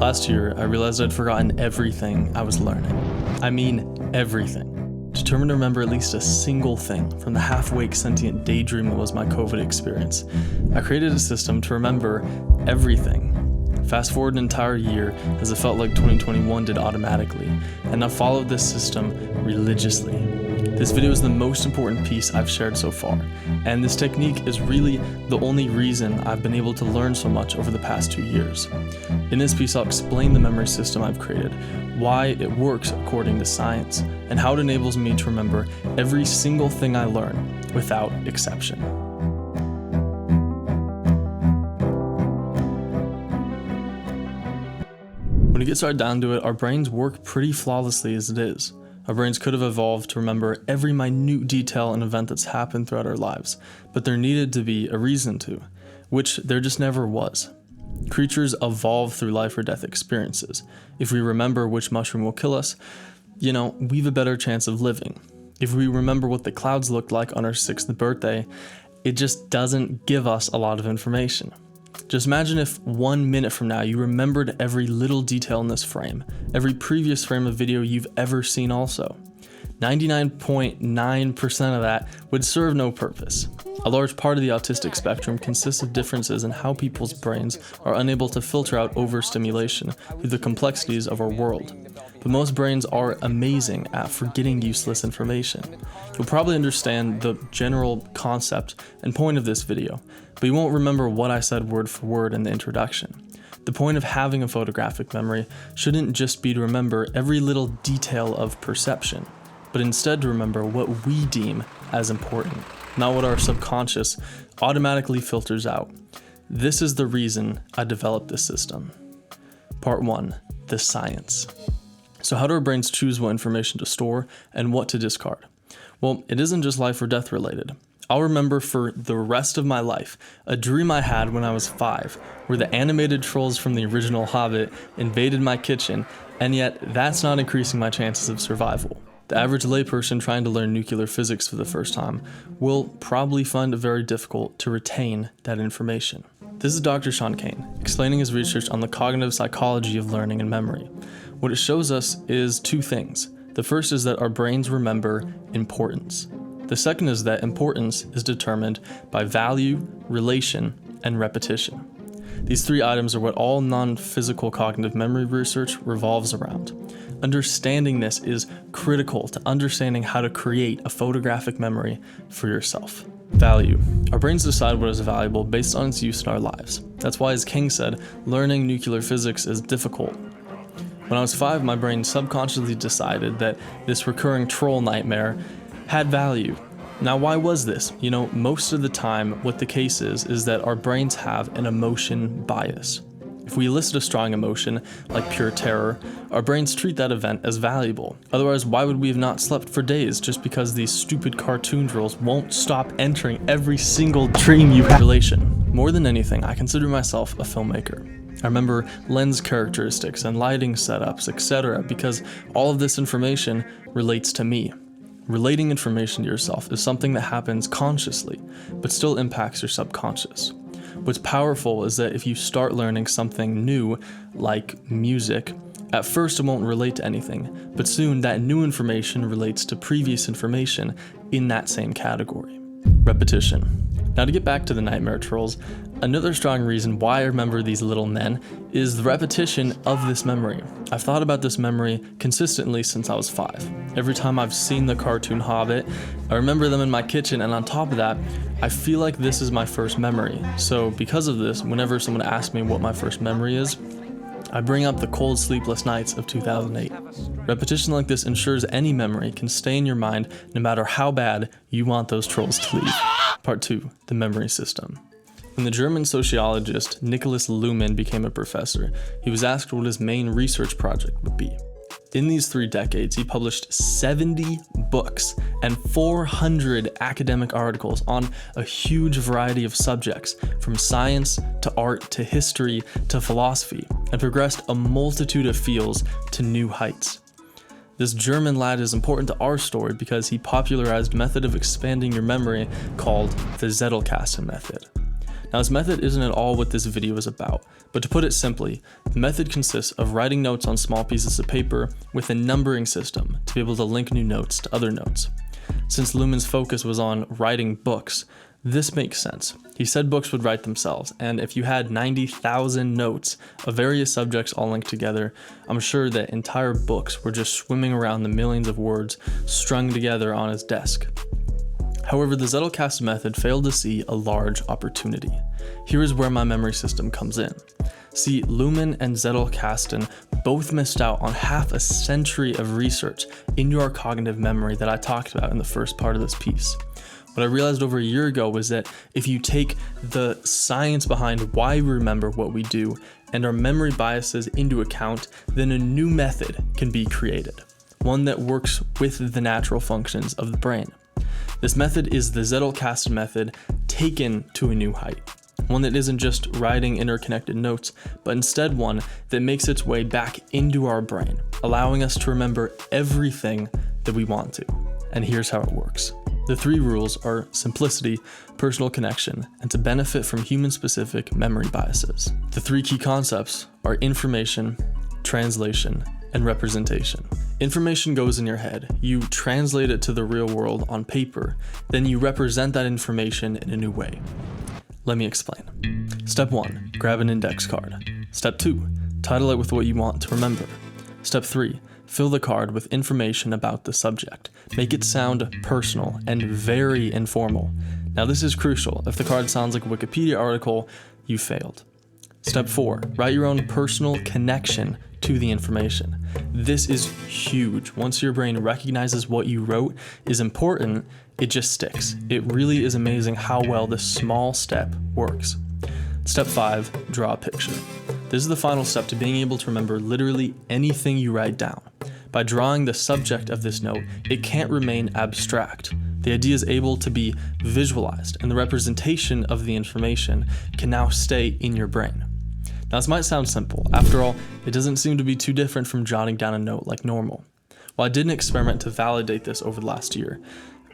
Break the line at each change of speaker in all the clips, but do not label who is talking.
Last year, I realized I'd forgotten everything I was learning. I mean, everything. Determined to remember at least a single thing from the half-awake sentient daydream that was my COVID experience, I created a system to remember everything. Fast forward an entire year, as it felt like 2021 did automatically, and I followed this system religiously. This video is the most important piece I've shared so far, and this technique is really the only reason I've been able to learn so much over the past 2 years. In this piece, I'll explain the memory system I've created, why it works according to science, and how it enables me to remember every single thing I learn without exception. When you get started down to it, our brains work pretty flawlessly as it is. Our brains could have evolved to remember every minute detail and event that's happened throughout our lives, but there needed to be a reason to, which there just never was. Creatures evolve through life or death experiences. If we remember which mushroom will kill us, we've a better chance of living. If we remember what the clouds looked like on our 6th birthday, it just doesn't give us a lot of information. Just imagine if 1 minute from now you remembered every little detail in this frame, every previous frame of video you've ever seen also. 99.9% of that would serve no purpose. A large part of the autistic spectrum consists of differences in how people's brains are unable to filter out overstimulation through the complexities of our world. But most brains are amazing at forgetting useless information. You'll probably understand the general concept and point of this video, but you won't remember what I said word for word in the introduction. The point of having a photographic memory shouldn't just be to remember every little detail of perception, but instead to remember what we deem as important, not what our subconscious automatically filters out. This is the reason I developed this system. Part 1, the science. So how do our brains choose what information to store and what to discard? Well, it isn't just life or death related. I'll remember for the rest of my life a dream I had when I was 5, where the animated trolls from the original Hobbit invaded my kitchen, and yet that's not increasing my chances of survival. The average layperson trying to learn nuclear physics for the first time will probably find it very difficult to retain that information. This is Dr. Sean Kane, explaining his research on the cognitive psychology of learning and memory. What it shows us is 2 things. The first is that our brains remember importance. The second is that importance is determined by value, relation, and repetition. These 3 items are what all non-physical cognitive memory research revolves around. Understanding this is critical to understanding how to create a photographic memory for yourself. Value. Our brains decide what is valuable based on its use in our lives. That's why, as King said, learning nuclear physics is difficult. When I was 5, my brain subconsciously decided that this recurring troll nightmare had value. Now, why was this? Most of the time, what the case is that our brains have an emotion bias. If we elicit a strong emotion, like pure terror, our brains treat that event as valuable. Otherwise, why would we have not slept for days just because these stupid cartoon drills won't stop entering every single dream you have? Relation. More than anything, I consider myself a filmmaker. I remember lens characteristics and lighting setups, etc., because all of this information relates to me. Relating information to yourself is something that happens consciously, but still impacts your subconscious. What's powerful is that if you start learning something new, like music, at first it won't relate to anything, but soon that new information relates to previous information in that same category. Repetition. Now, to get back to the nightmare trolls, another strong reason why I remember these little men is the repetition of this memory. I've thought about this memory consistently since I was 5. Every time I've seen the cartoon Hobbit, I remember them in my kitchen, and on top of that, I feel like this is my first memory. So because of this, whenever someone asks me what my first memory is, I bring up the cold, sleepless nights of 2008. Repetition like this ensures any memory can stay in your mind no matter how bad you want those trolls to leave. Part 2, the memory system. When the German sociologist Nicholas Luhmann became a professor, he was asked what his main research project would be. In these 3 decades, he published 70 books and 400 academic articles on a huge variety of subjects, from science to art to history to philosophy, and progressed a multitude of fields to new heights. This German lad is important to our story because he popularized a method of expanding your memory called the Zettelkasten method. Now, this method isn't at all what this video is about, but to put it simply, the method consists of writing notes on small pieces of paper with a numbering system to be able to link new notes to other notes. Since Luhmann's focus was on writing books, this makes sense. He said books would write themselves, and if you had 90,000 notes of various subjects all linked together, I'm sure that entire books were just swimming around the millions of words strung together on his desk. However, the Zettelkasten method failed to see a large opportunity. Here is where my memory system comes in. See, Luhmann and Zettelkasten both missed out on half a century of research into our cognitive memory that I talked about in the first part of this piece. What I realized over a year ago was that if you take the science behind why we remember what we do and our memory biases into account, then a new method can be created, one that works with the natural functions of the brain. This method is the Zettelkasten method taken to a new height, one that isn't just writing interconnected notes, but instead one that makes its way back into our brain, allowing us to remember everything that we want to. And here's how it works. The 3 rules are simplicity, personal connection, and to benefit from human-specific memory biases. The 3 key concepts are information, translation, and representation. Information goes in your head. You translate it to the real world on paper, then you represent that information in a new way. Let me explain. Step 1, grab an index card. Step 2, title it with what you want to remember. Step 3, fill the card with information about the subject. Make it sound personal and very informal. Now this is crucial. If the card sounds like a Wikipedia article, you failed. Step 4, write your own personal connection to the information. This is huge. Once your brain recognizes what you wrote is important, it just sticks. It really is amazing how well this small step works. Step 5, draw a picture. This is the final step to being able to remember literally anything you write down. By drawing the subject of this note, it can't remain abstract. The idea is able to be visualized, and the representation of the information can now stay in your brain. Now, this might sound simple. After all, it doesn't seem to be too different from jotting down a note like normal. While I did an experiment to validate this over the last year,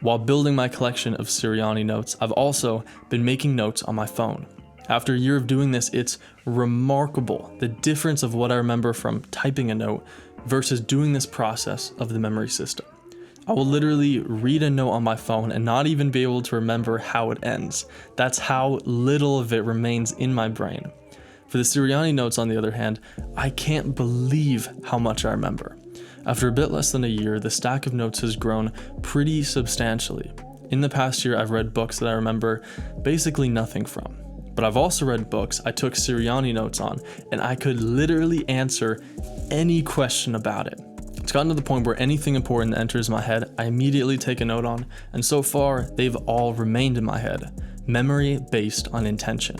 while building my collection of Sirianni notes, I've also been making notes on my phone. After a year of doing this, it's remarkable the difference of what I remember from typing a note versus doing this process of the memory system. I will literally read a note on my phone and not even be able to remember how it ends. That's how little of it remains in my brain. For the Sirianni notes, on the other hand, I can't believe how much I remember. After a bit less than a year, the stack of notes has grown pretty substantially. In the past year, I've read books that I remember basically nothing from. But I've also read books I took Sirianni notes on, and I could literally answer any question about it. It's gotten to the point where anything important that enters my head, I immediately take a note on, and so far, they've all remained in my head. Memory based on intention.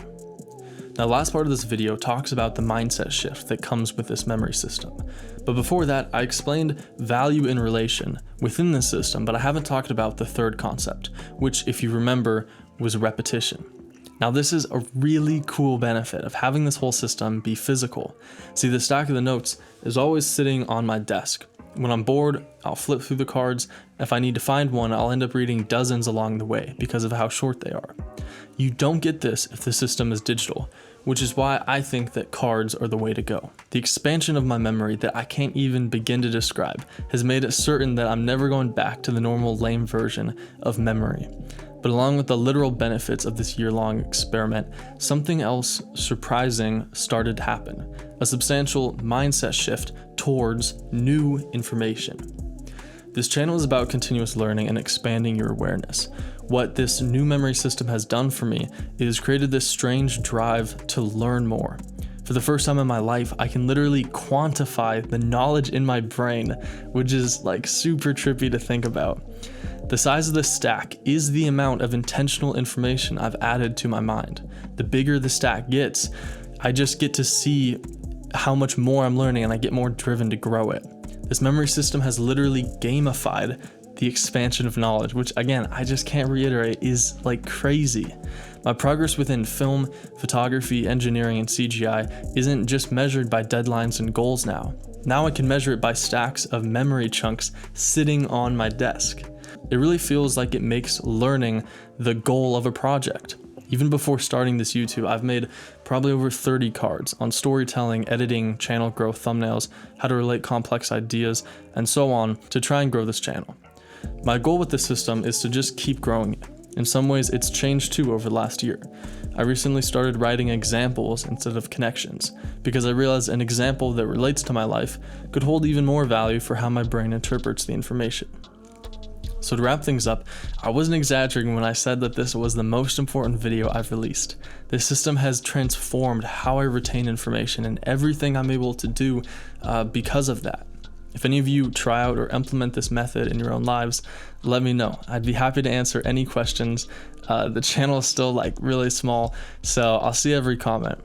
Now, the last part of this video talks about the mindset shift that comes with this memory system. But before that, I explained value in relation within this system, but I haven't talked about the third concept, which, if you remember, was repetition. Now, this is a really cool benefit of having this whole system be physical. See, the stack of the notes is always sitting on my desk. When I'm bored, I'll flip through the cards. If I need to find one, I'll end up reading dozens along the way because of how short they are. You don't get this if the system is digital, which is why I think that cards are the way to go. The expansion of my memory that I can't even begin to describe has made it certain that I'm never going back to the normal lame version of memory. But along with the literal benefits of this year-long experiment, something else surprising started to happen. A substantial mindset shift towards new information. This channel is about continuous learning and expanding your awareness. What this new memory system has done for me is created this strange drive to learn more. For the first time in my life, I can literally quantify the knowledge in my brain, which is like super trippy to think about. The size of this stack is the amount of intentional information I've added to my mind. The bigger the stack gets, I just get to see how much more I'm learning and I get more driven to grow it. This memory system has literally gamified the expansion of knowledge, which again, I just can't reiterate, is like crazy. My progress within film, photography, engineering, and CGI isn't just measured by deadlines and goals now. Now I can measure it by stacks of memory chunks sitting on my desk. It really feels like it makes learning the goal of a project. Even before starting this YouTube, I've made probably over 30 cards on storytelling, editing, channel growth, thumbnails, how to relate complex ideas, and so on to try and grow this channel. My goal with this system is to just keep growing it. In some ways, it's changed too over the last year. I recently started writing examples instead of connections, because I realized an example that relates to my life could hold even more value for how my brain interprets the information. So to wrap things up, I wasn't exaggerating when I said that this was the most important video I've released. This system has transformed how I retain information and everything I'm able to do because of that. If any of you try out or implement this method in your own lives, let me know. I'd be happy to answer any questions. The channel is still really small, so I'll see every comment.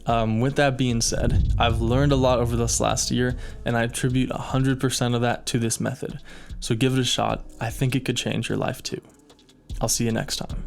With that being said, I've learned a lot over this last year, and I attribute 100% of that to this method. So give it a shot. I think it could change your life too. I'll see you next time.